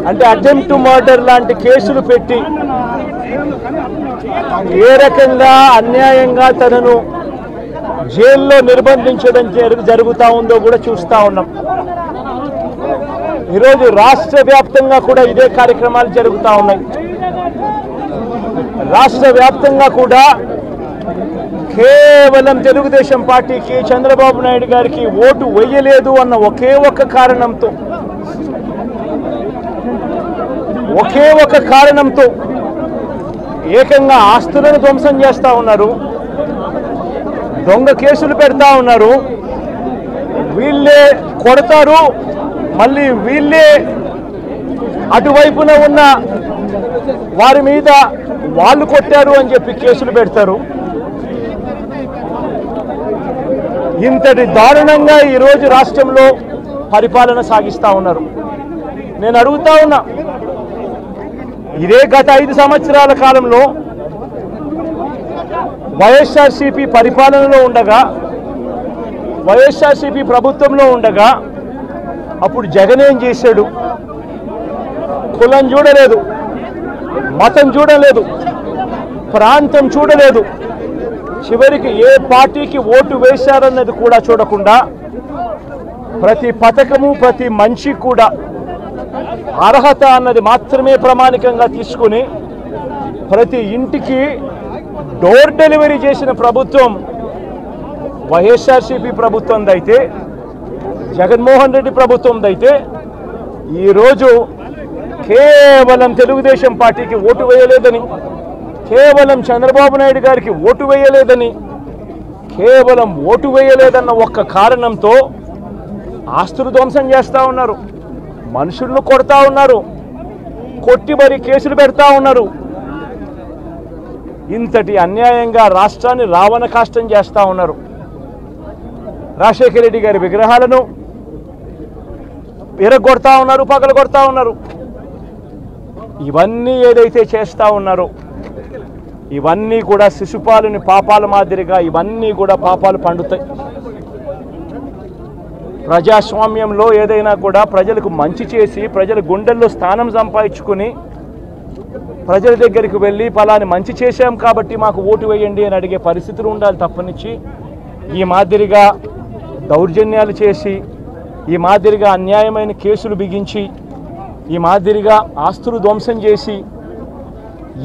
అంటే attempt to murder లాంటి కేసులు పెట్టి ఏ రకంగా అన్యాయంగా తనను జైల్లో నిర్బంధించడం జరుగుతూ ఉందో కూడా చూస్తూ ఉన్నాం. ఈరోజు రాష్ట్ర వ్యాప్తంగా కూడా ఇదే కార్యక్రమాలు జరుగుతూ ఉన్నాయి. రాష్ట్ర వ్యాప్తంగా కూడా కేవలం తెలుగుదేశం పార్టీకి చంద్రబాబు నాయుడు గారికి ఓటు వేయలేదు అన్న ఒకే ఒక కారణంతో ఏకంగా ఆస్తులను ధ్వంసం చేస్తూ ఉన్నారు, దొంగ కేసులు పెడతా ఉన్నారు. వీళ్ళే కొడతారు, మళ్ళీ వీళ్ళే అటువైపున ఉన్న వారి మీద వాళ్ళు కొట్టారు అని చెప్పి కేసులు పెడతారు. ఇంతటి దారుణంగా ఈరోజు రాష్ట్రంలో పరిపాలన సాగిస్తూ ఉన్నారు. నేను అడుగుతా ఉన్నా, ఇదే గత 5 సంవత్సరాల కాలంలో వైఎస్ఆర్సీపీ పరిపాలనలో ఉండగా, వైఎస్ఆర్సీపీ ప్రభుత్వంలో ఉండగా అప్పుడు జగన్ ఏం చేశాడు? కులం చూడలేదు, మతం చూడలేదు, ప్రాంతం చూడలేదు, చివరికి ఏ పార్టీకి ఓటు వేశారన్నది కూడా చూడకుండా ప్రతి పథకము ప్రతి మనిషి కూడా అర్హత అన్నది మాత్రమే ప్రామాణికంగా తీసుకుని ప్రతి ఇంటికి డోర్ డెలివరీ చేసిన ప్రభుత్వం వైఎస్ఆర్సీపీ ప్రభుత్వందైతే, జగన్మోహన్ రెడ్డి ప్రభుత్వందైతే ఈరోజు కేవలం తెలుగుదేశం పార్టీకి ఓటు వేయలేదని, కేవలం చంద్రబాబు నాయుడు గారికి ఓటు వేయలేదని, కేవలం ఓటు వేయలేదన్న ఒక్క కారణంతో ఆస్తులు ధ్వంసం చేస్తూ ఉన్నారు, మనుషులను కొడతా ఉన్నారు, కొట్టి మరి కేసులు పెడతా ఉన్నారు. ఇంతటి అన్యాయంగా రాష్ట్రాన్ని రావణ కాష్టం చేస్తూ ఉన్నారు. రాజశేఖర రెడ్డి గారి విగ్రహాలను విరగొడతా ఉన్నారు, పగలగొడతా ఉన్నారు. ఇవన్నీ ఏదైతే చేస్తూ ఉన్నారో ఇవన్నీ కూడా శిశుపాలుని పాపాల మాదిరిగా ఇవన్నీ కూడా పాపాలు పండుతాయి. ప్రజాస్వామ్యంలో ఏదైనా కూడా ప్రజలకు మంచి చేసి ప్రజల గుండెల్లో స్థానం సంపాదించుకుని ప్రజల దగ్గరికి వెళ్ళి పలాని మంచి చేశాం కాబట్టి మాకు ఓటు వేయండి అని అడిగే పరిస్థితులు ఉండాలి తప్పనిచ్చి ఈ మాదిరిగా దౌర్జన్యాలు చేసి, ఈ మాదిరిగా అన్యాయమైన కేసులు బిగించి, ఈ మాదిరిగా ఆస్తులు ధ్వంసం చేసి,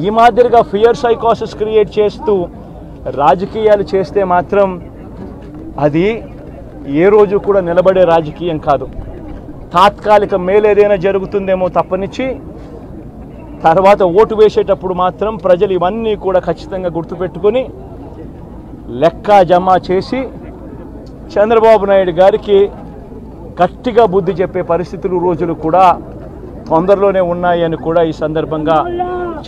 ఈ మాదిరిగా ఫియర్ సైకోసిస్ క్రియేట్ చేస్తూ రాజకీయాలు చేస్తే మాత్రం అది ఏ రోజు కూడా నిలబడే రాజకీయం కాదు. తాత్కాలిక మేలేదైనా జరుగుతుందేమో తప్పనిచ్చి తర్వాత ఓటు వేసేటప్పుడు మాత్రం ప్రజలు ఇవన్నీ కూడా ఖచ్చితంగా గుర్తుపెట్టుకొని లెక్క జమ చేసి చంద్రబాబు నాయుడు గారికి గట్టిగా బుద్ధి చెప్పే పరిస్థితులు రోజులు కూడా తొందరలోనే ఉన్నాయని కూడా ఈ సందర్భంగా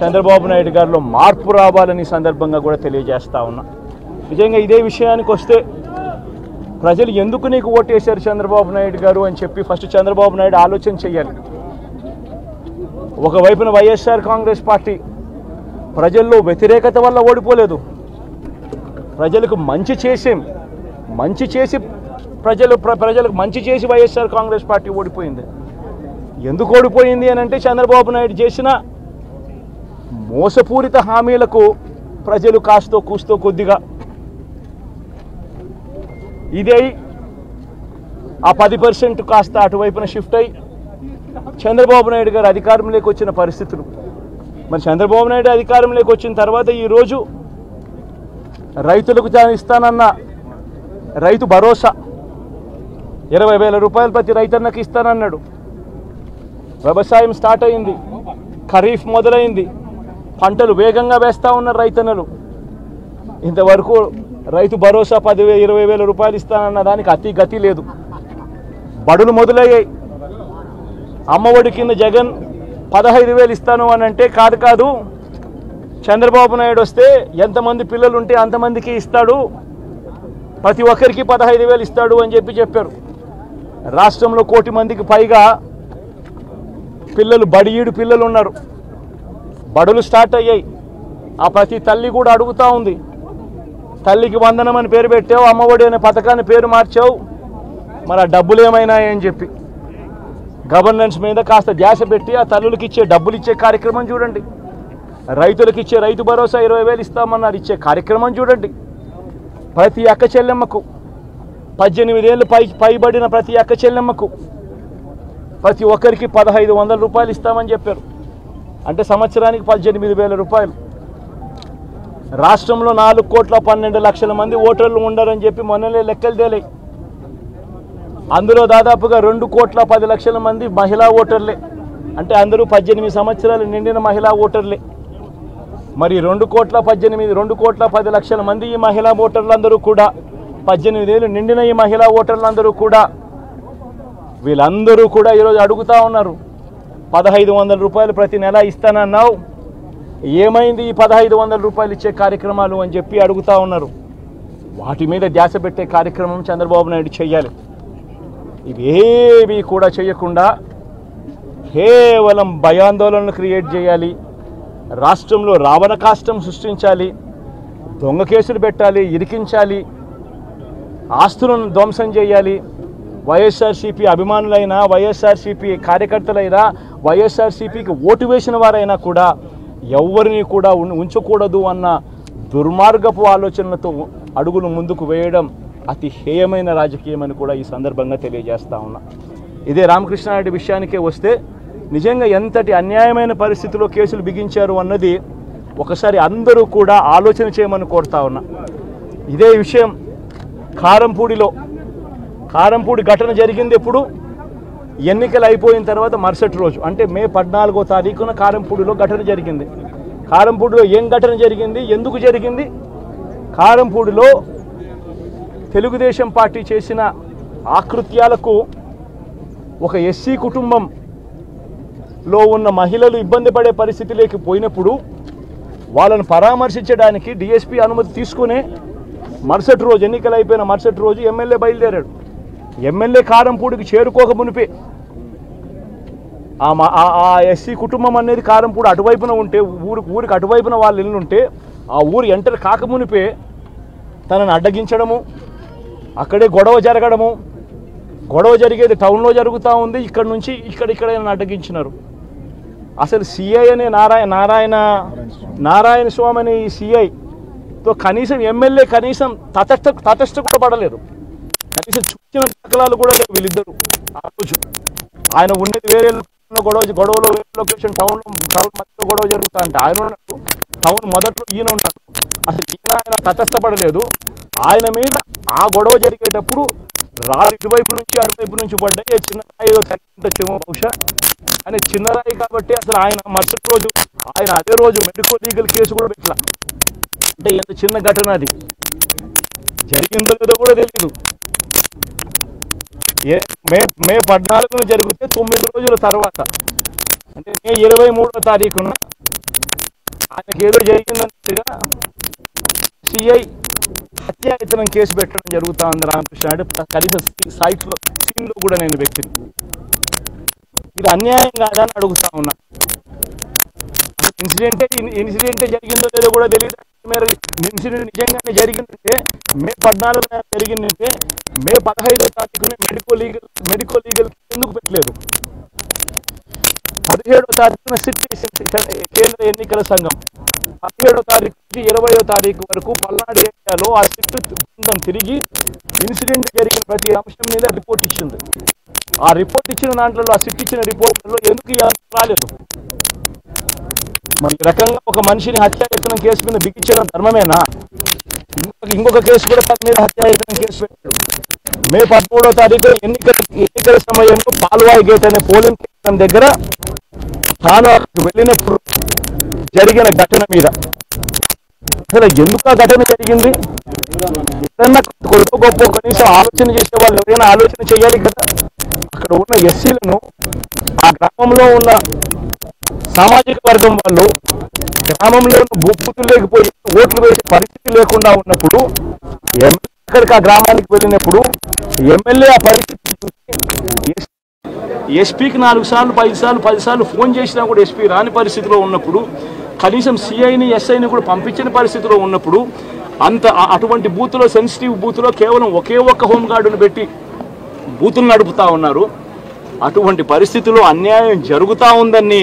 చంద్రబాబు నాయుడు గారిలో మార్పు రావాలని సందర్భంగా కూడా తెలియజేస్తా ఉన్నా. నిజంగా ఇదే విషయానికి వస్తే ప్రజలు ఎందుకు నీకు ఓటేశారు చంద్రబాబు నాయుడు గారు అని చెప్పి ఫస్ట్ చంద్రబాబు నాయుడు ఆలోచన చేయాలి. ఒకవైపున వైఎస్ఆర్ కాంగ్రెస్ పార్టీ ప్రజల్లో వ్యతిరేకత వల్ల ఓడిపోలేదు, ప్రజలకు మంచి చేసి ప్రజలకు మంచి చేసి వైఎస్ఆర్ కాంగ్రెస్ పార్టీ ఓడిపోయింది. ఎందుకు ఓడిపోయింది అని అంటే చంద్రబాబు నాయుడు చేసిన మోసపూరిత హామీలకు ప్రజలు కాస్తో కూస్తో కొద్దిగా ఇదే ఆ 10% కాస్త అటువైపున షిఫ్ట్ అయ్యి చంద్రబాబు నాయుడు గారు అధికారంలోకి వచ్చిన పరిస్థితులు. మరి చంద్రబాబు నాయుడు అధికారంలోకి వచ్చిన తర్వాత ఈరోజు రైతులకు ఇస్తానన్న రైతు భరోసా 20,000 రూపాయలు ప్రతి రైతన్నకి ఇస్తానన్నాడు. వ్యవసాయం స్టార్ట్ అయింది, ఖరీఫ్ మొదలైంది, పంటలు వేగంగా వేస్తూ ఉన్నారు రైతన్నలు. ఇంతవరకు రైతు భరోసా 10,000-20,000 రూపాయలు ఇస్తానన్న దానికి అతి గతి లేదు. బడులు మొదలయ్యాయి. అమ్మఒడి కింద జగన్ 15,000 ఇస్తాను అని అంటే కాదు చంద్రబాబు నాయుడు వస్తే ఎంతమంది పిల్లలు ఉంటే అంతమందికి ఇస్తాడు, ప్రతి ఒక్కరికి 15,000 ఇస్తాడు అని చెప్పారు. రాష్ట్రంలో 1 కోటి మందికి పైగా పిల్లలు బడియీడు పిల్లలు ఉన్నారు. బడులు స్టార్ట్ అయ్యాయి. ఆ ప్రతి తల్లి కూడా అడుగుతూ ఉంది, తల్లికి వందనం అని పేరు పెట్టావు, అమ్మఒడి అనే పథకాన్ని పేరు మార్చావు, మరి ఆ డబ్బులు ఏమైనాయని చెప్పి. గవర్నెన్స్ మీద కాస్త ధ్యాస పెట్టి ఆ తల్లులకి ఇచ్చే డబ్బులు ఇచ్చే కార్యక్రమం చూడండి. రైతులకు ఇచ్చే రైతు భరోసా 20,000 ఇస్తామన్నారు, ఇచ్చే కార్యక్రమం చూడండి. ప్రతి అక్క చెల్లెమ్మకు 18 ఏళ్ళు పైబడిన ప్రతి అక్క చెల్లెమ్మకు ప్రతి ఒక్కరికి 1,500 రూపాయలు ఇస్తామని చెప్పారు. అంటే సంవత్సరానికి 18,000 రూపాయలు. రాష్ట్రంలో 4,12,00,000 మంది ఓటర్లు ఉండరని చెప్పి మొన్ననే లెక్కలు తేలాయి. అందులో దాదాపుగా 2,10,00,000 మంది మహిళా ఓటర్లే. అంటే అందరూ 18 సంవత్సరాలు నిండిన మహిళా ఓటర్లే. మరి 2,10,00,000 మంది ఈ మహిళా ఓటర్లందరూ కూడా 18 ఏళ్ళు నిండిన ఈ మహిళా ఓటర్లందరూ కూడా వీళ్ళందరూ కూడా ఈరోజు అడుగుతూ ఉన్నారు, 1,500 రూపాయలు ప్రతి నెల ఇస్తానన్నావు, ఏమైంది ఈ 1,500 రూపాయలు ఇచ్చే కార్యక్రమాలు అని చెప్పి అడుగుతూ ఉన్నారు. వాటి మీద ధ్యాస పెట్టే కార్యక్రమం చంద్రబాబు నాయుడు చేయాలి. ఇవేవి కూడా చేయకుండా కేవలం భయాందోళనలు క్రియేట్ చేయాలి, రాష్ట్రంలో రావణ కాష్టం సృష్టించాలి, దొంగ కేసులు పెట్టాలి, ఇరికించాలి, ఆస్తులను ధ్వంసం చేయాలి. వైఎస్ఆర్సీపీ అభిమానులైనా, వైఎస్ఆర్సీపీ కార్యకర్తలైనా, వైఎస్ఆర్సీపీకి ఓటు వేసిన వారైనా కూడా ఎవరిని కూడా ఉంచకూడదు అన్న దుర్మార్గపు ఆలోచనలతో అడుగులు ముందుకు వేయడం అతి హేయమైన రాజకీయమని కూడా ఈ సందర్భంగా తెలియజేస్తా ఉన్నా. ఇదే రామకృష్ణారెడ్డి విషయానికే వస్తే నిజంగా ఎంతటి అన్యాయమైన పరిస్థితిలో కేసులు బిగించారు అన్నది ఒకసారి అందరూ కూడా ఆలోచన చేయమని కోరుతా ఉన్నా. ఇదే విషయం కారంపూడి ఘటన జరిగింది ఎప్పుడు? ఎన్నికలు అయిపోయిన తర్వాత మరుసటి రోజు, అంటే మే 14వ తారీఖున కారంపూడిలో ఘటన జరిగింది. కారంపూడిలో ఏం ఘటన జరిగింది, ఎందుకు జరిగింది? కారంపూడిలో తెలుగుదేశం పార్టీ చేసిన ఆకృత్యాలకు ఒక ఎస్సీ కుటుంబంలో ఉన్న మహిళలు ఇబ్బంది పడే పరిస్థితిలోకి పోయినప్పుడు వాళ్ళను పరామర్శించడానికి డిఎస్పీ అనుమతి తీసుకునే మరుసటి రోజు, ఎన్నికలు అయిపోయిన మరుసటి రోజు ఎమ్మెల్యే బయలుదేరాడు. ఎమ్మెల్యే కారంపూడికి చేరుకోక మునిపే ఆ ఎస్సీ కుటుంబం అనేది కారంపూడి అటువైపున ఉంటే, ఊరికి అటువైపున వాళ్ళ ఇల్లు ఉంటే ఆ ఊరు ఎంటర్ కాకమునిపే తనను అడ్డగించడము, అక్కడే గొడవ జరగడము, గొడవ జరిగేది టౌన్లో జరుగుతూ ఉంది, ఇక్కడ నుంచి ఇక్కడ అడ్డగించినారు. అసలు సిఐ అనే నారాయణ స్వామి అనే ఈ సిఐతో కనీసం ఎమ్మెల్యే కనీసం తటస్థ కూడా పడలేదు, కనీసం చూసిన దాఖలాలు కూడా లేవు వీళ్ళిద్దరు. ఆ రోజు ఆయన ఉండేది వేరే గొడవలో వేరే లొకేషన్, టౌన్ మధ్యలో గొడవ జరుగుతా అంటే ఆయన టౌన్ మొదట్లో ఈయన ఉంటారు. అసలు ఆయన తటస్థపడలేదు. ఆయన మీద ఆ గొడవ జరిగేటప్పుడు రాళ్ళు ఇటువైపు నుంచి అటువైపు నుంచి పడ్డాయి. చిన్న రాయి తగ్గించచ్చేమో బహుశా, కానీ చిన్న రాయి కాబట్టి అసలు ఆయన మరుసటి రోజు ఆయన అదే రోజు మెడికల్ లీగల్ కేసు కూడా పెట్టలా. అంటే ఎంత చిన్న ఘటన అది, జరిగిందో లేదో కూడా తెలియదు. మే 14న జరిగితే 9 రోజుల తర్వాత, అంటే మే 23వ తారీఖున ఆయనకి ఏదో జరిగిందన్నట్టుగా సిఐ హత్యాయతనం కేసు పెట్టడం జరుగుతూ ఉంది రామకృష్ణారెడ్డి. కనీసం సీన్లో కూడా నేను వ్యక్తిని, ఇది అన్యాయం కాదని అడుగుతా ఉన్నా. ఇన్సిడెంటే జరిగిందో లేదో కూడా తెలియదు. ఇన్సిడెంట్ నిజంగానే జరిగిందంటే మే 14న జరిగిందంటే మే 15వ తారీఖున మెడికల్ లీగల్ ఎందుకు పెట్టలేదు? 17వ తారీఖున సిట్ కేంద్ర ఎన్నికల సంఘం 17వ తారీఖు నుంచి 20వ తారీఖు వరకు పల్నాడు ఏరియాలో ఆ సిట్ బృందం తిరిగి ఇన్సిడెంట్ జరిగిన ప్రతి అంశం మీద రిపోర్ట్ ఇచ్చింది. ఆ రిపోర్ట్ ఇచ్చిన దాంట్లో, ఆ సిట్ ఇచ్చిన రిపోర్ట్లో ఎందుకు రాలేదు? మరి ఈ రకంగా ఒక మనిషిని హత్యాయత్నం కేసు మీద బిగించడం ధర్మమేనా? ఇంకొక కేసు కూడా తన మీద హత్యాయత్నం కేసు పెట్టాడు. మే 13వ తారీఖు ఎన్నికల సమయంలో పాల్వాయి గేట్ అనే పోలింగ్ కేంద్రం దగ్గర తాను వెళ్ళినప్పుడు జరిగిన ఘటన మీద అసలు ఎందుకు ఆ ఘటన జరిగింది? ఏదన్నా కొద్ది గొప్ప కనీసం ఆలోచన చేసే వాళ్ళు ఎవరైనా ఆలోచన చేయాలి కదా. అక్కడ ఉన్న ఎస్సీలను, ఆ గ్రామంలో ఉన్న సామాజిక వర్గం వాళ్ళు గ్రామంలో బూతులు లేకపోయి ఓట్లు వేసే పరిస్థితి లేకుండా ఉన్నప్పుడు ఎక్కడికి ఆ గ్రామానికి వెళ్ళినప్పుడు ఎమ్మెల్యే ఆ పరిస్థితి చూసి ఎస్పీకి 4 సార్లు 5 సార్లు 10 సార్లు ఫోన్ చేసినా కూడా ఎస్పీ రాని పరిస్థితిలో ఉన్నప్పుడు, కనీసం సిఐని ఎస్ఐని కూడా పంపించిన పరిస్థితిలో ఉన్నప్పుడు, అటువంటి బూత్లో, సెన్సిటివ్ బూత్లో కేవలం ఒకే ఒక్క హోంగార్డును పెట్టి బూతులు నడుపుతా ఉన్నారు. అటువంటి పరిస్థితుల్లో అన్యాయం జరుగుతూ ఉందని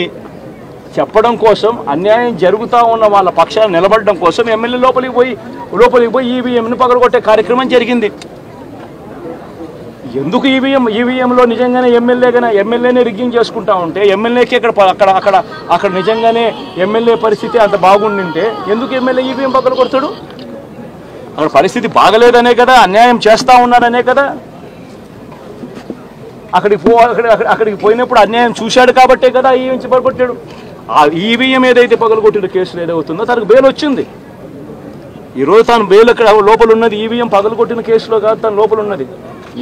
చెప్పడం కోసం, అన్యాయం జరుగుతూ ఉన్న వాళ్ళ పక్షాన్ని నిలబడడం కోసం ఎమ్మెల్యే లోపలికి పోయి ఈవీఎంను పగలగొట్టే కార్యక్రమం జరిగింది. ఎందుకు ఈవీఎంలో నిజంగానే ఎమ్మెల్యేనే రిగ్గింగ్ చేసుకుంటా ఉంటే, ఎమ్మెల్యేకి అక్కడ నిజంగానే ఎమ్మెల్యే పరిస్థితి అంత బాగుండింటే ఎందుకు ఎమ్మెల్యే ఈవీఎం పగలగొడతాడు? అక్కడ పరిస్థితి బాగలేదనే కదా, అన్యాయం చేస్తూ ఉన్నారనే కదా. అక్కడికి పోయినప్పుడు అన్యాయం చూశాడు కాబట్టే కదా ఈవీఎం పగలగొట్టాడు. ఆ ఈవీఎం ఏదైతే పగలగొట్టిన కేసులు ఏదవుతుందో తనకు బెయిల్ వచ్చింది. ఈరోజు తాను బెయిల్ అక్కడ లోపల ఉన్నది ఈవీఎం పగలగొట్టిన కేసులో కాదు, తను లోపల ఉన్నది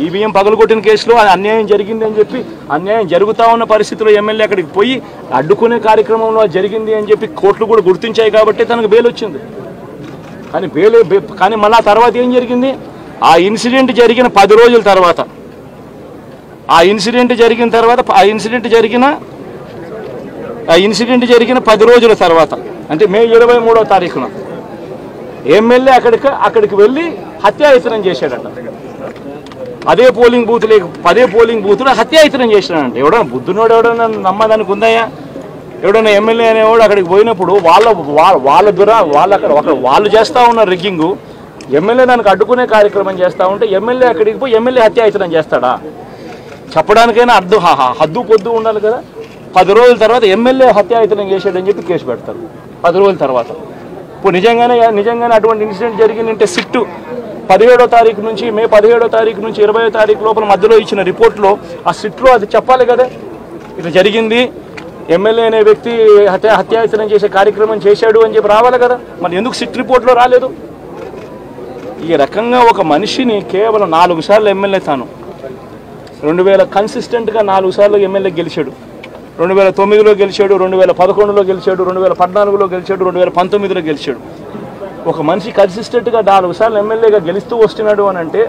ఈవీఎం పగలగొట్టిన కేసులో. అన్యాయం జరిగింది అని చెప్పి, అన్యాయం జరుగుతూ ఉన్న పరిస్థితిలో ఎమ్మెల్యే అక్కడికి పోయి అడ్డుకునే కార్యక్రమంలో జరిగింది అని చెప్పి కోర్టులు కూడా గుర్తించాయి కాబట్టి తనకు బెయిల్ వచ్చింది. కానీ మళ్ళీ ఆ తర్వాత ఏం జరిగింది? ఆ ఇన్సిడెంట్ జరిగిన 10 రోజుల తర్వాత, ఆ ఇన్సిడెంట్ జరిగిన 10 రోజుల తర్వాత, అంటే మే 23వ తారీఖున ఎమ్మెల్యే అక్కడికి వెళ్ళి హత్యాయత్నం చేశాడట. అదే పోలింగ్ బూత్లో హత్యాయత్నం చేసినాడంట. ఎవడన్నా బుద్ధునోడు ఎవడన్నా నమ్మదానికి ఉందయ్యా? ఎవడన్నా ఎమ్మెల్యే అనేవాడు అక్కడికి పోయినప్పుడు వాళ్ళు చేస్తూ ఉన్న రిగ్గింగు, ఎమ్మెల్యే దానికి అడ్డుకునే కార్యక్రమం చేస్తూ ఉంటే ఎమ్మెల్యే అక్కడికి పోయి ఎమ్మెల్యే హత్యాయత్నం చేస్తాడా? చెప్పడానికైనా హద్దు పొద్దు ఉండాలి కదా. 10 రోజుల తర్వాత ఎమ్మెల్యే హత్యాయత్నం చేశాడని చెప్పి కేసు పెడతారు 10 రోజుల తర్వాత. ఇప్పుడు నిజంగానే అటువంటి ఇన్సిడెంట్ జరిగిందంటే సిట్టు 17వ తారీఖు నుంచి, మే 17వ తారీఖు నుంచి 20వ తారీఖు లోపల మధ్యలో ఇచ్చిన రిపోర్ట్లో, ఆ సిట్లో అది చెప్పాలి కదా, ఇట్లా జరిగింది, ఎమ్మెల్యే అనే వ్యక్తి హత్యాయత్నం చేసే కార్యక్రమం చేశాడు అని చెప్పి రావాలి కదా. మరి ఎందుకు సిట్ రిపోర్ట్లో రాలేదు? ఈ రకంగా ఒక మనిషిని కేవలం 4 సార్లు ఎమ్మెల్యే, తాను 2000 కన్సిస్టెంట్గా 4 సార్లు ఎమ్మెల్యే గెలిచాడు. 2009లో గెలిచాడు, 2011లో గెలిచాడు, 2014లో గెలిచాడు, 2019లో గెలిచాడు. ఒక మనిషి కన్సిస్టెంట్గా 4 సార్లు ఎమ్మెల్యేగా గెలుస్తూ వస్తున్నాడు అని అంటే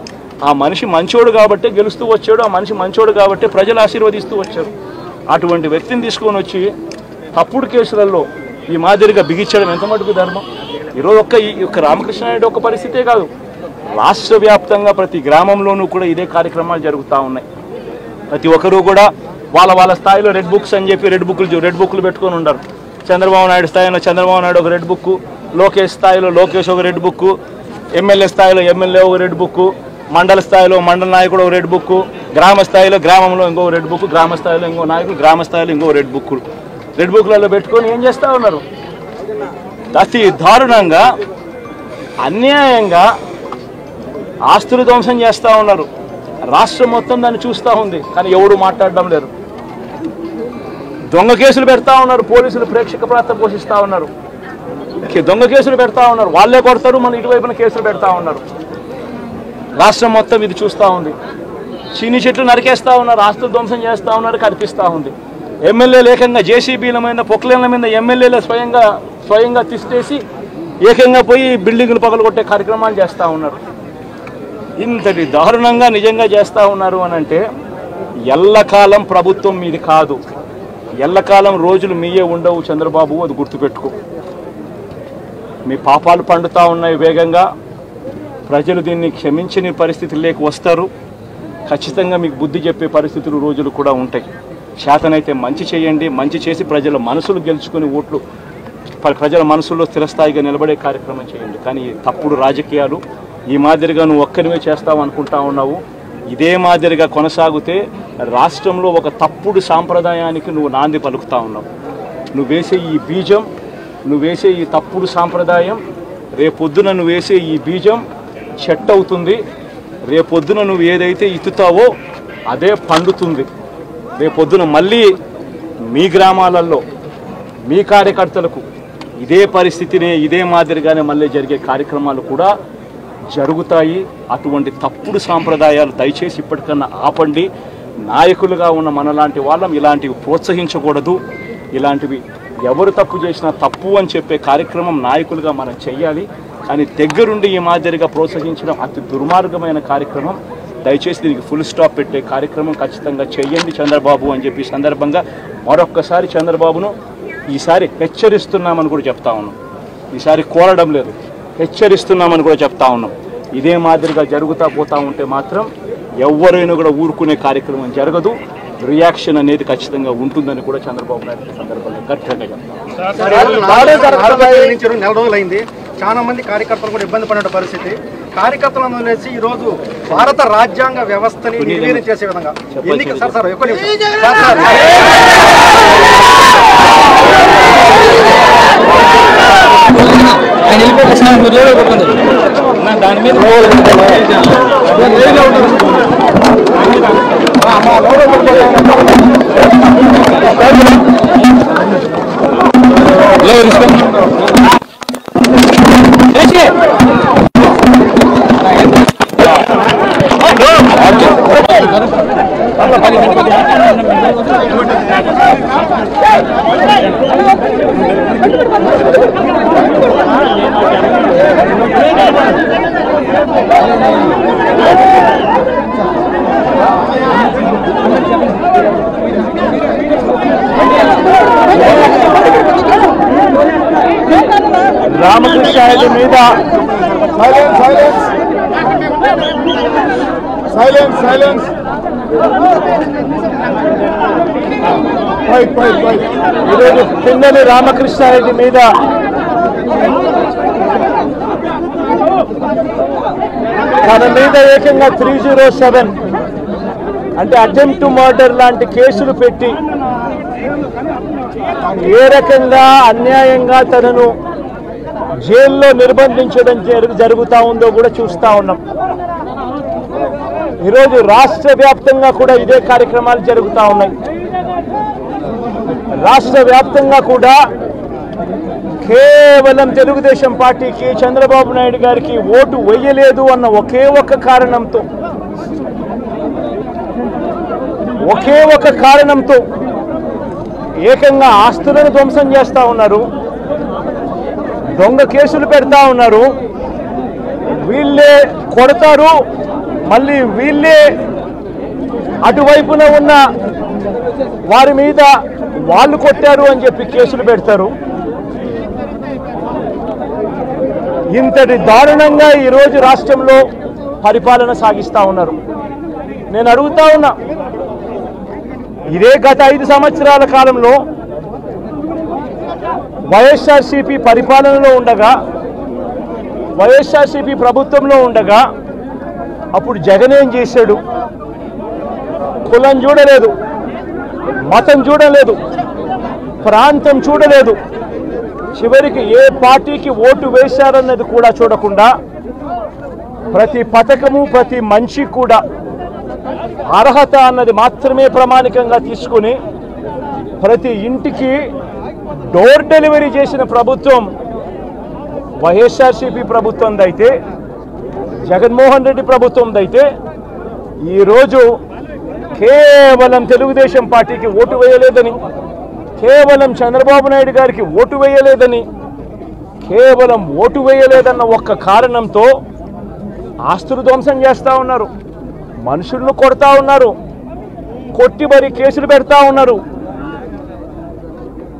ఆ మనిషి మంచోడు కాబట్టి గెలుస్తూ వచ్చాడు, ఆ మనిషి మంచోడు కాబట్టి ప్రజలు ఆశీర్వదిస్తూ వచ్చారు. అటువంటి వ్యక్తిని తీసుకొని వచ్చి తప్పుడు కేసులలో ఈ మాదిరిగా బిగించడం ఎంత మటుకు ధర్మం? ఈరోజు ఒక్క రామకృష్ణారెడ్డి ఒక్క పరిస్థితే కాదు, రాష్ట్ర వ్యాప్తంగా ప్రతి గ్రామంలోనూ కూడా ఇదే కార్యక్రమాలు జరుగుతూ ఉన్నాయి. ప్రతి ఒక్కరూ కూడా వాళ్ళ స్థాయిలో రెడ్ బుక్స్ అని చెప్పి రెడ్ బుక్లు పెట్టుకొని ఉన్నారు. చంద్రబాబు నాయుడు స్థాయిలో చంద్రబాబు నాయుడు ఒక రెడ్ బుక్, లోకేష్ స్థాయిలో లోకేష్ ఒక రెడ్ బుక్, ఎమ్మెల్యే స్థాయిలో ఎమ్మెల్యే ఒక రెడ్ బుక్, మండల స్థాయిలో మండల నాయకుడు ఒక రెడ్ బుక్, గ్రామ స్థాయిలో గ్రామంలో ఇంకో రెడ్ బుక్, గ్రామ స్థాయిలో ఇంకో నాయకుడు, గ్రామ స్థాయిలో ఇంకో రెడ్ బుక్లలో పెట్టుకొని ఏం చేస్తూ ఉన్నారు? అతి దారుణంగా అన్యాయంగా ఆస్తులు ధ్వంసం చేస్తూ ఉన్నారు. రాష్ట్రం మొత్తం దాన్ని చూస్తూ ఉంది, కానీ ఎవరు మాట్లాడడం లేదు. దొంగ కేసులు పెడతా ఉన్నారు, పోలీసులు ప్రేక్షక పాత్ర పోషిస్తూ ఉన్నారు. దొంగ కేసులు పెడతా ఉన్నారు, వాళ్ళే కొడతారు, మన ఇటువైపున కేసులు పెడతా ఉన్నారు. రాష్ట్రం మొత్తం ఇది చూస్తూ ఉంది. చీని చెట్లు నరికేస్తూ ఉన్నారు, ఆస్తులు ధ్వంసం చేస్తూ ఉన్నారు, కనిపిస్తూ ఉంది. ఎమ్మెల్యేలు ఏకంగా జేసీబీల మీద పొక్లేన్ల మీద ఎమ్మెల్యేలు స్వయంగా తిష్టేసి ఏకంగా పోయి బిల్డింగులు పగలగొట్టే కార్యక్రమాలు చేస్తూ ఉన్నారు. ఇంతటి దారుణంగా నిజంగా చేస్తూ ఉన్నారు అని అంటే ఎల్లకాలం ప్రభుత్వం మీది కాదు, ఎల్లకాలం రోజులు మీయే ఉండవు చంద్రబాబు, అది గుర్తుపెట్టుకో. మీ పాపాలు పండుతూ ఉన్నాయి వేగంగా. ప్రజలు దీన్ని క్షమించని పరిస్థితుల్లోకి వస్తారు. ఖచ్చితంగా మీకు బుద్ధి చెప్పే పరిస్థితులు రోజులు కూడా ఉంటాయి. చేతనైతే మంచి చేయండి, మంచి చేసి ప్రజల మనసులు గెలుచుకుని ఓట్లు ప్రజల మనసుల్లో స్థిరస్థాయిగా నిలబడే కార్యక్రమం చేయండి. కానీ తప్పుడు రాజకీయాలు ఈ మాదిరిగా నువ్వు ఒక్కరివే చేస్తావు అనుకుంటా ఉన్నావు. ఇదే మాదిరిగా కొనసాగితే రాష్ట్రంలో ఒక తప్పుడు సాంప్రదాయానికి నువ్వు నాంది పలుకుతా ఉన్నావు. నువ్వు వేసే ఈ బీజం, నువ్వు వేసే ఈ తప్పుడు సాంప్రదాయం, రేపొద్దున నువ్వు వేసే ఈ బీజం చెట్టు అవుతుంది. రేపొద్దున నువ్వు ఏదైతే ఇత్తుతావో అదే పండుతుంది. రేపొద్దున మళ్ళీ మీ గ్రామాలలో మీ కార్యకర్తలకు ఇదే పరిస్థితినే, ఇదే మాదిరిగానే మళ్ళీ జరిగే కార్యక్రమాలు కూడా జరుగుతాయి. అటువంటి తప్పుడు సాంప్రదాయాలు దయచేసి ఇప్పటికన్నా ఆపండి. నాయకులుగా ఉన్న మనలాంటి వాళ్ళం ఇలాంటివి ప్రోత్సహించకూడదు. ఇలాంటివి ఎవరు తప్పు చేసినా తప్పు అని చెప్పే కార్యక్రమం నాయకులుగా మనం చెయ్యాలి. కానీ దగ్గరుండి ఈ మాదిరిగా ప్రోత్సహించడం అతి దుర్మార్గమైన కార్యక్రమం. దయచేసి దీనికి ఫుల్ స్టాప్ పెట్టే కార్యక్రమం ఖచ్చితంగా చెయ్యండి చంద్రబాబు అని చెప్పి సందర్భంగా మరొక్కసారి చంద్రబాబును ఈసారి హెచ్చరిస్తున్నామని కూడా చెప్తా ఉన్నాం. ఈసారి కోరడం లేదు, హెచ్చరిస్తున్నామని కూడా చెప్తా ఉన్నాం. ఇదే మాదిరిగా జరుగుతూ పోతూ ఉంటే మాత్రం ఎవరైనా కూడా ఊరుకునే కార్యక్రమం జరగదు. రియాక్షన్ అనేది ఖచ్చితంగా ఉంటుందని కూడా చంద్రబాబు నాయుడు సందర్భంగా ఖచ్చితంగా నెల రోజులైంది. చాలా మంది కార్యకర్తలు కూడా ఇబ్బంది పడిన పరిస్థితి. కార్యకర్తలను వదిలేసి ఈ రోజు భారత రాజ్యాంగ వ్యవస్థని నిర్వీర్యం చేసే విధంగా ఎన్నిక సార్ ఎక్కువ దాని మీద రామకృష్ణ మీద సైలెన్స్ ఈరోజు పిన్నెల్లి రామకృష్ణారెడ్డి మీద తన మీద ఏకంగా 307 అంటే అటెంప్ట్ టు మర్డర్ లాంటి కేసులు పెట్టి ఏ రకంగా అన్యాయంగా తనను జైల్లో నిర్బంధించడం జరుగుతూ ఉందో కూడా చూస్తూ ఉన్నాం. ఈరోజు రాష్ట్ర వ్యాప్తంగా కూడా ఇదే కార్యక్రమాలు జరుగుతూ ఉన్నాయి. రాష్ట్ర వ్యాప్తంగా కూడా కేవలం తెలుగుదేశం పార్టీకి చంద్రబాబు నాయుడు గారికి ఓటు వేయలేదు అన్న ఒకే ఒక కారణంతో ఏకంగా ఆస్తులను ధ్వంసం చేస్తూ ఉన్నారు, దొంగ కేసులు పెడతా ఉన్నారు. వీళ్ళే కొడతారు, మళ్ళీ వీళ్ళే అటువైపున ఉన్న వారి మీద వాళ్ళు కొట్టారు అని చెప్పి కేసులు పెడతారు. ఇంతటి దారుణంగా ఈరోజు రాష్ట్రంలో పరిపాలన సాగిస్తూ ఉన్నారు. నేను అడుగుతా ఉన్నా, ఇదే గత 5 సంవత్సరాల కాలంలో వైఎస్ఆర్సీపీ పరిపాలనలో ఉండగా, వైఎస్ఆర్సీపీ ప్రభుత్వంలో ఉండగా అప్పుడు జగన్ ఏం చేశాడు? కులం చూడలేదు, మతం చూడలేదు, ప్రాంతం చూడలేదు, చివరికి ఏ పార్టీకి ఓటు వేశారన్నది కూడా చూడకుండా ప్రతి పథకము ప్రతి మనిషి కూడా అర్హత అన్నది మాత్రమే ప్రామాణికంగా తీసుకుని ప్రతి ఇంటికి డోర్ డెలివరీ చేసిన ప్రభుత్వం వైఎస్ఆర్సీపీ ప్రభుత్వందైతే, జగన్మోహన్ రెడ్డి ప్రభుత్వందైతే ఈరోజు కేవలం తెలుగుదేశం పార్టీకి ఓటు వేయలేదని, కేవలం చంద్రబాబు నాయుడు గారికి ఓటు వేయలేదని, కేవలం ఓటు వేయలేదన్న ఒక్క కారణంతో ఆస్తులు ధ్వంసం చేస్తూ ఉన్నారు, మనుషులను కొడతా ఉన్నారు, కొట్టి మరి కేసులు పెడతా ఉన్నారు.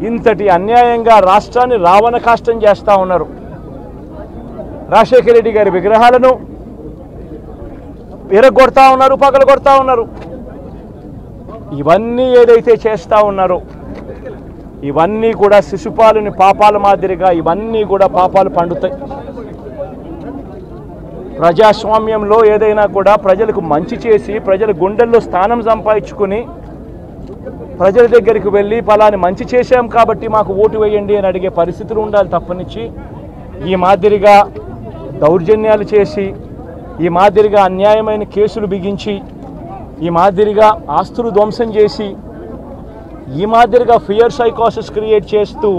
ఇంతటి అన్యాయంగా రాష్ట్రాన్ని రావణ కాష్టం చేస్తూ ఉన్నారు. రాజశేఖర రెడ్డి గారి విగ్రహాలను విరగొడతా ఉన్నారు, పగలగొడతా ఉన్నారు. ఇవన్నీ ఏదైతే చేస్తూ ఉన్నారో ఇవన్నీ కూడా శిశుపాలుని పాపాల మాదిరిగా ఇవన్నీ కూడా పాపాలు పండుతాయి. ప్రజాస్వామ్యంలో ఏదైనా కూడా ప్రజలకు మంచి చేసి ప్రజల గుండెల్లో స్థానం సంపాదించుకొని ప్రజల దగ్గరికి వెళ్ళి పలాని మంచి చేశాం కాబట్టి మాకు ఓటు వేయండి అని అడిగే పరిస్థితులు ఉండాలి తప్పనిచ్చి ఈ మాదిరిగా దౌర్జన్యాలు చేసి, ఈ మాదిరిగా అన్యాయమైన కేసులు బిగించి, ఈ మాదిరిగా ఆస్తులు ధ్వంసం చేసి, ఈ మాదిరిగా ఫియర్ సైకోసిస్ క్రియేట్ చేస్తూ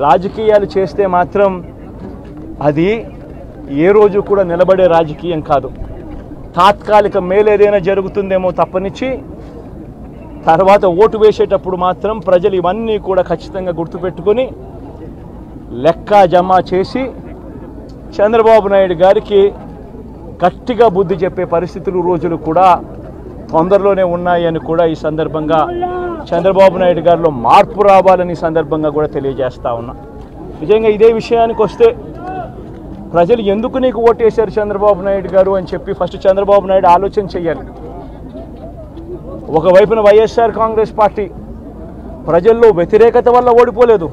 రాజకీయాలు చేస్తే మాత్రం అది ఏ రోజు కూడా నిలబడే రాజకీయం కాదు. తాత్కాలిక మేలేదైనా జరుగుతుందేమో తప్పనిచ్చి తర్వాత ఓటు వేసేటప్పుడు మాత్రం ప్రజలు ఇవన్నీ కూడా ఖచ్చితంగా గుర్తుపెట్టుకొని లెక్క జమ చేసి చంద్రబాబు నాయుడు గారికి గట్టిగా బుద్ధి చెప్పే పరిస్థితులు రోజులు కూడా తొందరలోనే ఉన్నాయని కూడా ఈ సందర్భంగా చంద్రబాబు నాయుడు గారిలో మార్పు రావాలని సందర్భంగా కూడా తెలియజేస్తా ఉన్నా. నిజంగా ఇదే విషయానికి వస్తే ప్రజలు ఎందుకు నీకు ఓటేశారు చంద్రబాబు నాయుడు గారు అని చెప్పి ఫస్ట్ చంద్రబాబు నాయుడు ఆలోచన చేయాలి. ఒకవైపున వైఎస్ఆర్ కాంగ్రెస్ పార్టీ ప్రజల్లో వ్యతిరేకత వల్ల ఓడిపోలేదు,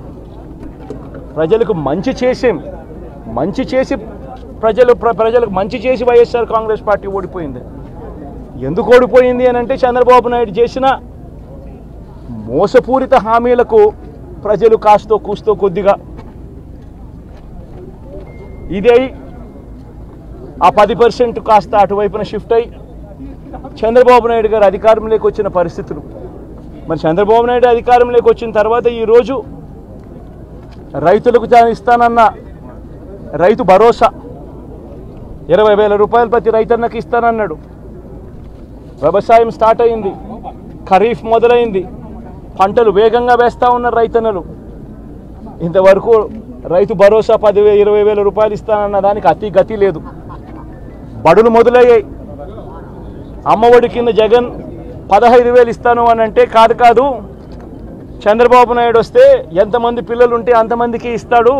ప్రజలకు మంచి చేసి ప్రజలకు మంచి చేసి వైఎస్ఆర్ కాంగ్రెస్ పార్టీ ఓడిపోయింది. ఎందుకు ఓడిపోయింది అని అంటే చంద్రబాబు నాయుడు చేసిన మోసపూరిత హామీలకు ప్రజలు కాస్తో కూస్తో కొద్దిగా ఇదే ఆ 10% కాస్త అటువైపున షిఫ్ట్ అయ్యి చంద్రబాబు నాయుడు గారు అధికారంలోకి వచ్చిన పరిస్థితులు. మరి చంద్రబాబు నాయుడు అధికారంలోకి వచ్చిన తర్వాత ఈరోజు రైతులకు తాను ఇస్తానన్న రైతు భరోసా 20,000 రూపాయలు ప్రతి రైతన్నకి ఇస్తానన్నాడు. వ్యవసాయం స్టార్ట్ అయింది, ఖరీఫ్ మొదలైంది, పంటలు వేగంగా వేస్తూ ఉన్నారు రైతన్నలు. ఇంతవరకు రైతు భరోసా 10,000-20,000 రూపాయలు ఇస్తానన్న దానికి అతి గతి లేదు. బడులు మొదలయ్యాయి. అమ్మఒడి కింద జగన్ 15,000 ఇస్తాను అని అంటే కాదు చంద్రబాబు నాయుడు వస్తే ఎంతమంది పిల్లలు ఉంటే అంతమందికి ఇస్తాడు,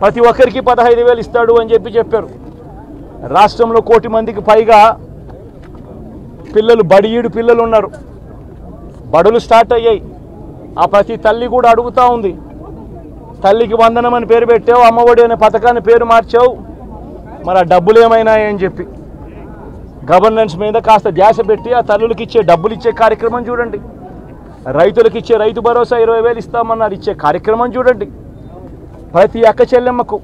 ప్రతి ఒక్కరికి 15,000 ఇస్తాడు అని చెప్పారు. రాష్ట్రంలో 1 కోటి మందికి పైగా పిల్లలు బడియీడు పిల్లలు ఉన్నారు. బడులు స్టార్ట్ అయ్యాయి. ఆ ప్రతి తల్లి కూడా అడుగుతూ ఉంది, తల్లికి వందనం అని పేరు పెట్టావు, అమ్మఒడి అనే పథకాన్ని పేరు మార్చావు, మరి ఆ డబ్బులు ఏమైనాయని చెప్పి గవర్నెన్స్ మీద కాస్త ధ్యాస పెట్టి ఆ తల్లులకు ఇచ్చే డబ్బులు ఇచ్చే కార్యక్రమం చూడండి. రైతులకు ఇచ్చే రైతు భరోసా 20,000 ఇస్తామన్నారు, ఇచ్చే కార్యక్రమం చూడండి. ప్రతి అక్క చెల్లెమ్మకు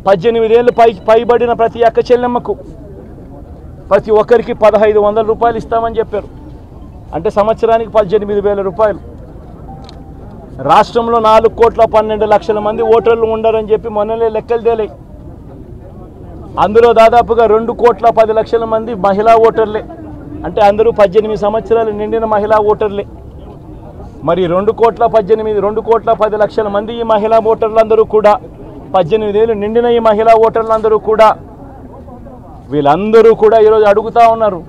18 ఏళ్ళు పైబడిన ప్రతి అక్క చెల్లెమ్మకు ప్రతి ఒక్కరికి 1,500 రూపాయలు ఇస్తామని చెప్పారు. అంటే సంవత్సరానికి 18,000 రూపాయలు. రాష్ట్రంలో 4,12,00,000 మంది ఓటర్లు ఉండరని చెప్పి మొన్ననే లెక్కలు తేలాయి. అందులో దాదాపుగా 2,10,00,000 మంది మహిళా ఓటర్లే. అంటే అందరూ 18 సంవత్సరాలు నిండిన మహిళా ఓటర్లే. మరి 2,10,00,000 మంది ఈ మహిళా ఓటర్లందరూ కూడా 18 ఏళ్ళు నిండిన ఈ మహిళా ఓటర్లందరూ కూడా వీళ్ళందరూ కూడా ఈరోజు అడుగుతూ ఉన్నారు,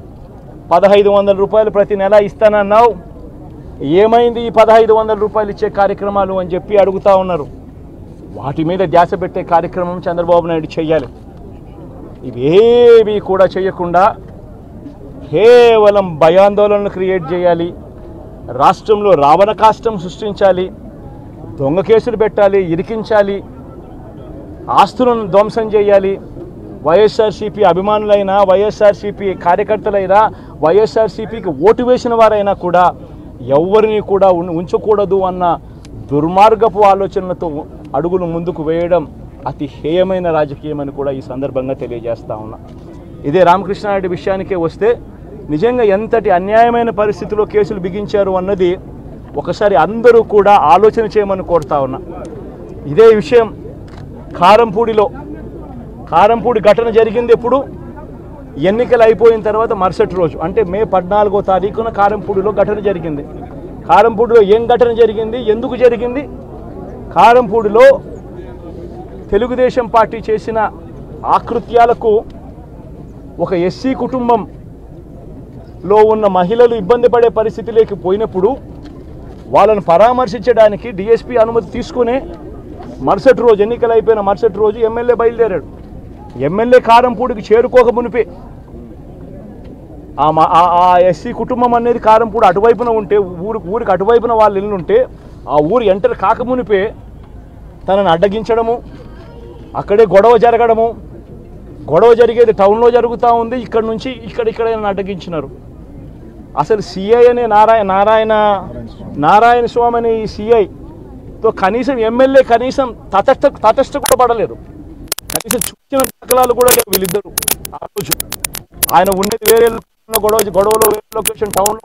1,500 రూపాయలు ప్రతి నెల ఇస్తానన్నావు, ఏమైంది ఈ 1,500 రూపాయలు ఇచ్చే కార్యక్రమాలు అని చెప్పి అడుగుతూ ఉన్నారు. వాటి మీద ధ్యాస పెట్టే కార్యక్రమం చంద్రబాబు నాయుడు చేయాలి. ఇవేవి కూడా చేయకుండా కేవలం భయాందోళనలు క్రియేట్ చేయాలి, రాష్ట్రంలో రావణ కాష్టం సృష్టించాలి, దొంగ కేసులు పెట్టాలి, ఇరికించాలి, ఆస్తులను ధ్వంసం చేయాలి. వైఎస్ఆర్సీపీ అభిమానులైనా, వైఎస్ఆర్సీపీ కార్యకర్తలైనా, వైఎస్ఆర్సీపీకి ఓటు వేసిన వారైనా కూడా ఎవరిని కూడా ఉంచకూడదు అన్న దుర్మార్గపు ఆలోచనలతో అడుగులు ముందుకు వేయడం అతి హేయమైన రాజకీయమని కూడా ఈ సందర్భంగా తెలియజేస్తా ఉన్నా. ఇదే రామకృష్ణారెడ్డి విషయానికే వస్తే నిజంగా ఎంతటి అన్యాయమైన పరిస్థితిలో కేసులు బిగించారు అన్నది ఒకసారి అందరూ కూడా ఆలోచన చేయమని కోరుతా ఉన్నా. ఇదే విషయం కారంపూడి ఘటన జరిగింది ఎప్పుడు? ఎన్నికలు అయిపోయిన తర్వాత మరుసటి రోజు, అంటే మే 14వ తారీఖున కారంపూడిలో ఘటన జరిగింది. కారంపూడిలో ఏం ఘటన జరిగింది, ఎందుకు జరిగింది? కారంపూడిలో తెలుగుదేశం పార్టీ చేసిన ఆకృత్యాలకు ఒక ఎస్సీ కుటుంబంలో ఉన్న మహిళలు ఇబ్బంది పడే పరిస్థితిలోకి పోయినప్పుడు వాళ్ళను పరామర్శించడానికి డిఎస్పీ అనుమతి తీసుకునే మరుసటి రోజు, ఎన్నికలు అయిపోయిన మరుసటి రోజు ఎమ్మెల్యే బయలుదేరాడు. ఎమ్మెల్యే కారంపూడికి చేరుకోక మునిపే ఆ ఎస్సీ కుటుంబం అనేది కారంపూడి అటువైపున ఉంటే, ఊరికి అటువైపున వాళ్ళ ఇల్లు ఉంటే, ఆ ఊరు ఎంటర్ కాకమునిపే తనని అడ్డగించడము, అక్కడే గొడవ జరగడము, గొడవ జరిగేది టౌన్లో జరుగుతూ ఉంది, ఇక్కడ నుంచి ఇక్కడ అడ్డగించినారు. అసలు సిఐ అనే నారాయణ స్వామి అనే ఈ సిఐతో కనీసం ఎమ్మెల్యే కనీసం తటస్థ కూడా పడలేదు, కనీసం చూసిన దాఖలాలు కూడా లేవు వీళ్ళిద్దరు. ఆ రోజు ఆయన ఉన్నది వేరే గొడవలో వేరే లొకేషన్, టౌన్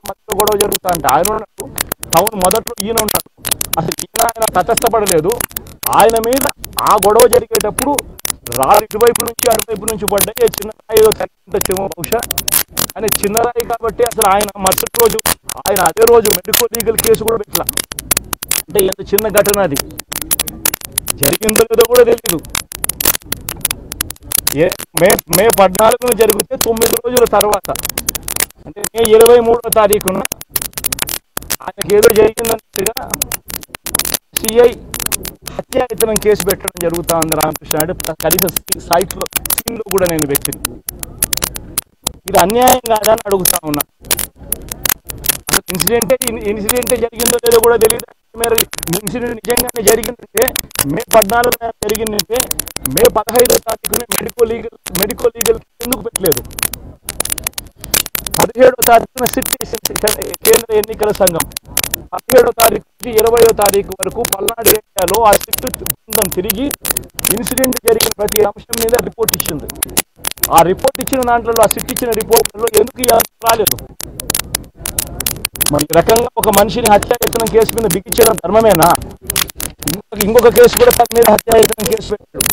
మధ్యలో గొడవ జరుగుతా అంటే ఆయన ఉన్నాడు, టౌన్ మొదట్లో ఈయన ఉన్నాడు. అసలు ఆయన తటస్థపడలేదు. ఆయన మీద ఆ గొడవ జరిగేటప్పుడు రాళ్ళు ఇటువైపు నుంచి అటువైపు నుంచి పడ్డాయి. చిన్న రాయి ఏదో తగ్గించచ్చేమో బహుశా, కానీ చిన్న రాయి కాబట్టి అసలు ఆయన మరుసటి రోజు ఆయన అదే రోజు మెడికల్ లీగల్ కేసు కూడా పెట్టలా. అంటే ఎంత చిన్న ఘటన అది, జరిగిందో లేదో కూడా తెలీదు. మే 14న జరిగితే 9 రోజుల తర్వాత, అంటే మే 23వ తారీఖున ఆయనకి ఏదో జరిగిందన్నట్టుగా సిఐ హత్యాయతనం కేసు పెట్టడం జరుగుతూ ఉంది రామకృష్ణారెడ్డి. కనీసం సీన్లో కూడా నేను పెట్టింది. ఇది అన్యాయం కాదని అడుగుతా ఉన్నా. ఇన్సిడెంటే జరిగిందో లేదో కూడా తెలియదు. మీరు ఇన్సిడెంట్ నిజంగానే జరిగిందంటే మే 14 జరిగిందంటే మే 15వ తారీఖున మెడికో లీగల్ ఎందుకు పెట్టలేదు? 17వ తారీఖున కేంద్ర ఎన్నికల సంఘం 17వ తారీఖు నుంచి 20వ తారీఖు వరకు పల్నాడు ఏరియాలో ఆ సిట్ బృందం తిరిగి ఇన్సిడెంట్ జరిగిన ప్రతి అంశం మీద రిపోర్ట్ ఇచ్చింది. ఆ రిపోర్ట్ ఇచ్చిన దాంట్లో ఆ సిట్ ఇచ్చిన రిపోర్ట్లలో ఎందుకు రాలేదు? మరి రకంగా ఒక మనిషిని హత్యాయత్నం కేసు మీద బిగించడం ధర్మమేనా? ఇంకొక కేసు కూడా తన మీద హత్యాయత్నం కేసు పెట్టాడు.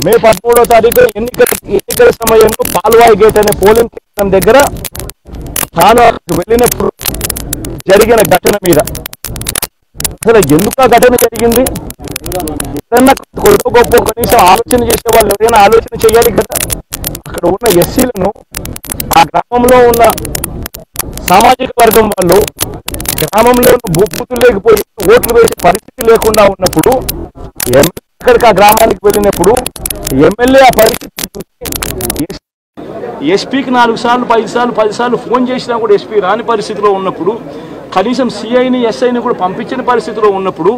మే 13వ తారీఖు ఎన్నికల సమయంలో పాల్వాయి గేట్ అనే పోలింగ్ కేంద్రం దగ్గర తాను వెళ్ళినప్పుడు జరిగిన ఘటన మీద అసలు ఎందుకు ఆ ఘటన జరిగింది? ఏదన్నా కొడుకు గొప్ప కనీసం ఆలోచన చేసే వాళ్ళు ఎవరైనా ఆలోచన చేయాలి కదా. అక్కడ ఉన్న ఎస్సీలను ఆ గ్రామంలో ఉన్న సామాజిక వర్గం వాళ్ళు గ్రామంలో బూతులు లేకపోయి ఓట్లు వేసే పరిస్థితి లేకుండా ఉన్నప్పుడు అక్కడికి ఆ గ్రామానికి వెళ్ళినప్పుడు ఎమ్మెల్యే ఆ పరిస్థితి ఎస్పీకి 4 సార్లు 5 సార్లు 10 సార్లు ఫోన్ చేసినా కూడా ఎస్పీ రాని పరిస్థితిలో ఉన్నప్పుడు, కనీసం సిఐని ఎస్ఐని కూడా పంపించిన పరిస్థితిలో ఉన్నప్పుడు,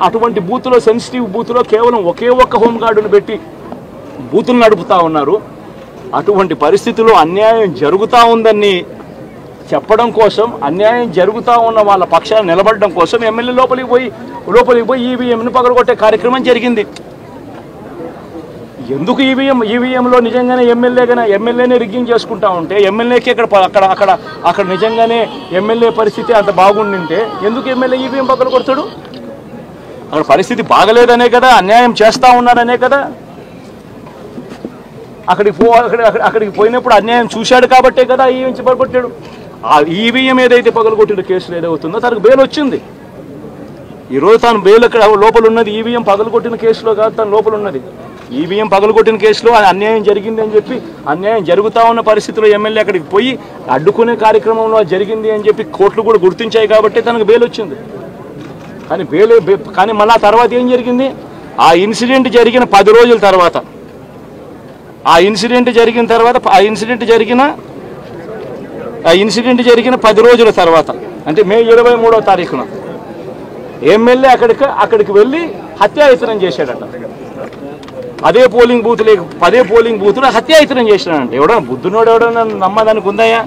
అటువంటి బూత్లో సెన్సిటివ్ బూత్లో కేవలం ఒకే ఒక్క హోంగార్డును పెట్టి బూతులు నడుపుతా ఉన్నారు. అటువంటి పరిస్థితిలో అన్యాయం జరుగుతూ ఉందని చెప్పడం కోసం, అన్యాయం జరుగుతూ ఉన్న వాళ్ళ పక్షాన్ని నిలబడడం కోసం ఎమ్మెల్యే లోపలికి పోయి ఈవీఎంను పగలగొట్టే కార్యక్రమం జరిగింది. ఎందుకు ఈవీఎంలో నిజంగానే ఎమ్మెల్యేనే రిగ్గింగ్ చేసుకుంటా ఉంటే ఎమ్మెల్యేకి అక్కడ నిజంగానే ఎమ్మెల్యే పరిస్థితి అంత బాగుండింటే ఎందుకు ఎమ్మెల్యే ఈవీఎం పగలగొడతాడు? అక్కడ పరిస్థితి బాగలేదనే కదా, అన్యాయం చేస్తూ ఉన్నారనే కదా. అక్కడికి పోయినప్పుడు అన్యాయం చూశాడు కాబట్టే కదా ఈవీఎం పగలగొట్టాడు. ఆ ఈవీఎం ఏదైతే పగలగొట్టిన కేసులు ఏదవుతుందో తనకు బెయిల్ వచ్చింది. ఈరోజు తాను బెయిల్ అక్కడ లోపల ఉన్నది ఈవీఎం పగలగొట్టిన కేసులో కాదు, తను లోపల ఉన్నది ఈవీఎం పగలగొట్టిన కేసులో. అన్యాయం జరిగింది అని చెప్పి, అన్యాయం జరుగుతూ ఉన్న పరిస్థితిలో ఎమ్మెల్యే అక్కడికి పోయి అడ్డుకునే కార్యక్రమంలో జరిగింది అని చెప్పి కోర్టులు కూడా గుర్తించాయి కాబట్టి తనకు బెయిల్ వచ్చింది. కానీ మళ్ళీ ఆ తర్వాత ఏం జరిగింది? ఆ ఇన్సిడెంట్ జరిగిన 10 రోజుల తర్వాత, ఆ ఇన్సిడెంట్ జరిగిన 10 రోజుల తర్వాత అంటే మే 23వ తారీఖున ఎమ్మెల్యే అక్కడికి వెళ్ళి హత్యాయత్నం చేశాడట. అదే పోలింగ్ బూత్లో హత్యాయత్నం చేశాడంట. ఎవడన్నా బుద్ధునోడు ఎవడన్నా నమ్మదానికి ఉందయ్యా?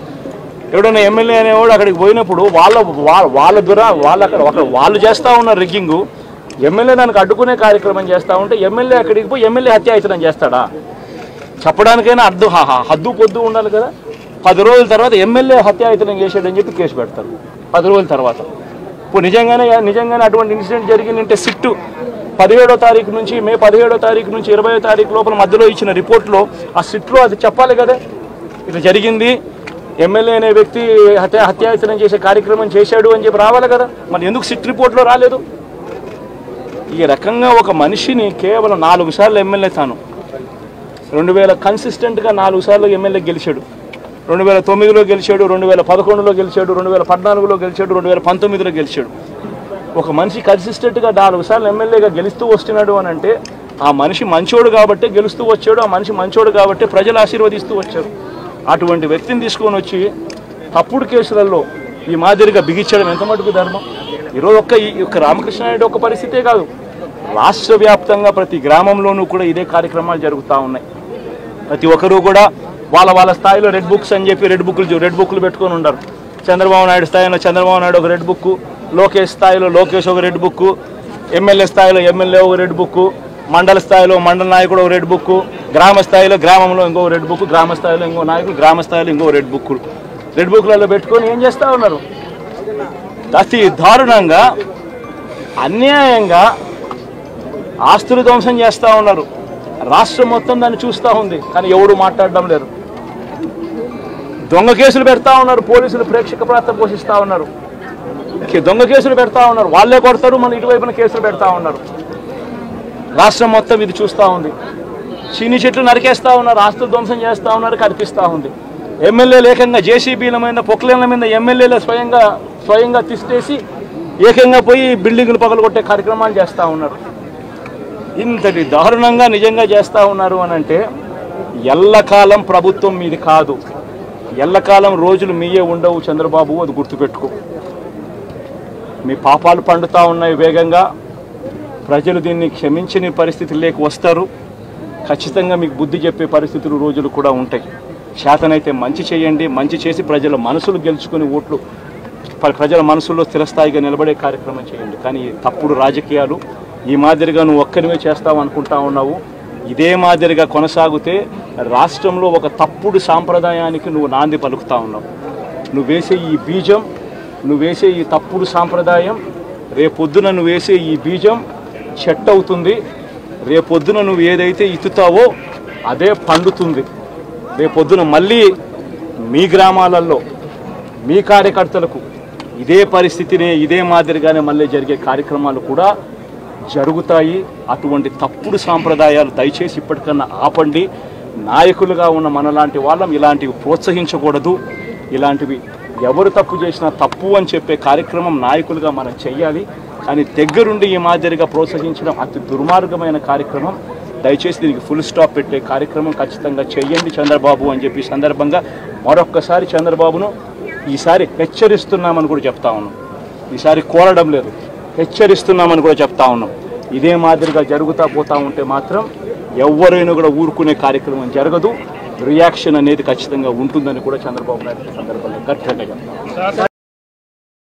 ఎవడన్నా ఎమ్మెల్యే అనేవాడు అక్కడికి పోయినప్పుడు వాళ్ళు చేస్తూ ఉన్న రిగ్గింగు, ఎమ్మెల్యే దానికి అడ్డుకునే కార్యక్రమం చేస్తూ ఉంటే ఎమ్మెల్యే అక్కడికి పోయి ఎమ్మెల్యే హత్యాయత్నం చేస్తాడా? చెప్పడానికైనా హద్దు పొద్దు ఉండాలి కదా. 10 రోజుల తర్వాత ఎమ్మెల్యే హత్యాయత్నం చేశాడని చెప్పి కేసు పెడతారు 10 రోజుల తర్వాత. ఇప్పుడు నిజంగానే అటువంటి ఇన్సిడెంట్ జరిగిందంటే సిట్టు 17వ తారీఖు నుంచి మే 17వ తారీఖు నుంచి 20వ తారీఖు లోపల మధ్యలో ఇచ్చిన రిపోర్ట్లో ఆ సిట్లో అది చెప్పాలి కదా, ఇట్లా జరిగింది, ఎమ్మెల్యే అనే వ్యక్తి హత్యాయత్నం చేసే కార్యక్రమం చేశాడు అని చెప్పి రావాలి కదా. మరి ఎందుకు సిట్ రిపోర్ట్లో రాలేదు? ఈ రకంగా ఒక మనిషిని కేవలం 4 సార్లు ఎమ్మెల్యే తాను 2000 కన్సిస్టెంట్గా 4 సార్లు ఎమ్మెల్యే గెలిచాడు. 2009లో గెలిచాడు, 2011లో గెలిచాడు, 2014లో గెలిచాడు, 2019లో గెలిచాడు. ఒక మనిషి కన్సిస్టెంట్గా 4 సార్లు ఎమ్మెల్యేగా గెలుస్తూ వస్తున్నాడు అని అంటే ఆ మనిషి మంచోడు కాబట్టి గెలుస్తూ వచ్చాడు, ఆ మనిషి మంచోడు కాబట్టి ప్రజలు ఆశీర్వదిస్తూ వచ్చారు. అటువంటి వ్యక్తిని తీసుకొని వచ్చి తప్పుడు కేసులలో ఈ మాదిరిగా బిగించడం ఎంత మటుకు ధర్మం? ఈరోజు ఒక్క రామకృష్ణారెడ్డి ఒక పరిస్థితే కాదు, రాష్ట్ర వ్యాప్తంగా ప్రతి గ్రామంలోనూ కూడా ఇదే కార్యక్రమాలు జరుగుతూ ఉన్నాయి. ప్రతి ఒక్కరూ కూడా వాళ్ళ స్థాయిలో రెడ్ బుక్స్ అని చెప్పి రెడ్ బుక్లు పెట్టుకొని ఉంటారు. చంద్రబాబు నాయుడు స్థాయిలో చంద్రబాబు నాయుడు ఒక రెడ్ బుక్, లోకేష్ స్థాయిలో లోకేష్ ఒక రెడ్ బుక్, ఎమ్మెల్యే స్థాయిలో ఎమ్మెల్యే ఒక రెడ్ బుక్, మండల స్థాయిలో మండల నాయకుడు ఒక రెడ్ బుక్, గ్రామ స్థాయిలో గ్రామంలో ఇంకో రెడ్ బుక్, గ్రామ స్థాయిలో ఇంకో నాయకుడు, గ్రామ స్థాయిలో ఇంకో రెడ్ బుక్లలో పెట్టుకొని ఏం చేస్తూ ఉన్నారు? అతి దారుణంగా అన్యాయంగా ఆస్తులు ధ్వంసం చేస్తూ ఉన్నారు. రాష్ట్రం మొత్తం దాన్ని చూస్తూ ఉంది, కానీ ఎవరు మాట్లాడడం లేరు. దొంగ కేసులు పెడతా ఉన్నారు, పోలీసులు ప్రేక్షక పాత్ర పోషిస్తూ ఉన్నారు. దొంగ కేసులు పెడతా ఉన్నారు, వాళ్ళే కొడతారు, మన ఇటువైపున కేసులు పెడతా ఉన్నారు. రాష్ట్రం మొత్తం ఇది చూస్తూ ఉంది. చీని చెట్లు నరికేస్తూ ఉన్నారు, ఆస్తులు ధ్వంసం చేస్తూ ఉన్నారు, కనిపిస్తూ ఉంది. ఎమ్మెల్యేలు ఏకంగా జేసీబీల మీద పొక్లేన్ల మీద ఎమ్మెల్యేలు స్వయంగా తిష్టేసి ఏకంగా పోయి బిల్డింగులు పగలగొట్టే కార్యక్రమాలు చేస్తూ ఉన్నారు. ఇంతటి దారుణంగా నిజంగా చేస్తూ ఉన్నారు అని అంటే ఎల్లకాలం ప్రభుత్వం మీది కాదు, ఎల్లకాలం రోజులు మీయే ఉండవు చంద్రబాబు, అది గుర్తుపెట్టుకో. మీ పాపాలు పండుతూ ఉన్నాయి వేగంగా. ప్రజలు దీన్ని క్షమించని పరిస్థితుల్లోకి వస్తారు. ఖచ్చితంగా మీకు బుద్ధి చెప్పే పరిస్థితులు రోజులు కూడా ఉంటాయి. శాతనైతే మంచి చేయండి, మంచి చేసి ప్రజల మనసులు గెలుచుకుని ఓట్లు ప్రజల మనసుల్లో స్థిరస్థాయిగా నిలబడే కార్యక్రమం చేయండి. కానీ తప్పుడు రాజకీయాలు ఈ మాదిరిగా నువ్వు ఒక్కరివే చేస్తావు అనుకుంటా ఉన్నావు. ఇదే మాదిరిగా కొనసాగితే రాష్ట్రంలో ఒక తప్పుడు సాంప్రదాయానికి నువ్వు నాంది పలుకుతా ఉన్నావు. నువ్వు వేసే ఈ బీజం, నువ్వు వేసే ఈ తప్పుడు సాంప్రదాయం, రేపొద్దున నువ్వు వేసే ఈ బీజం చెట్టు అవుతుంది. రేపొద్దున నువ్వు ఏదైతే ఇత్తుతావో అదే పండుతుంది. రేపొద్దున మళ్ళీ మీ గ్రామాలలో మీ కార్యకర్తలకు ఇదే పరిస్థితినే, ఇదే మాదిరిగానే మళ్ళీ జరిగే కార్యక్రమాలు కూడా జరుగుతాయి. అటువంటి తప్పుడు సాంప్రదాయాలు దయచేసి ఇప్పటికన్నా ఆపండి. నాయకులుగా ఉన్న మనలాంటి వాళ్ళం ఇలాంటివి ప్రోత్సహించకూడదు. ఇలాంటివి ఎవరు తప్పు చేసినా తప్పు అని చెప్పే కార్యక్రమం నాయకులుగా మనం చెయ్యాలి. కానీ దగ్గరుండి ఈ మాదిరిగా ప్రోత్సహించడం అతి దుర్మార్గమైన కార్యక్రమం. దయచేసి దీనికి ఫుల్ స్టాప్ పెట్టే కార్యక్రమం ఖచ్చితంగా చెయ్యండి చంద్రబాబు అని చెప్పి సందర్భంగా మరొక్కసారి చంద్రబాబును ఈసారి హెచ్చరిస్తున్నామని కూడా చెప్తా ఉన్నాం. ఈసారి కోరడం లేదు, హెచ్చరిస్తున్నామని కూడా చెప్తా ఉన్నాం. ఇదే మాదిరిగా జరుగుతూ పోతూ ఉంటే మాత్రం ఎవరైనా కూడా ఊరుకునే కార్యక్రమం జరగదు. రియాక్షన్ అనేది ఖచ్చితంగా ఉంటుందని కూడా చంద్రబాబు నాయుడు సందర్భంగా గట్టిగా చెప్తాం.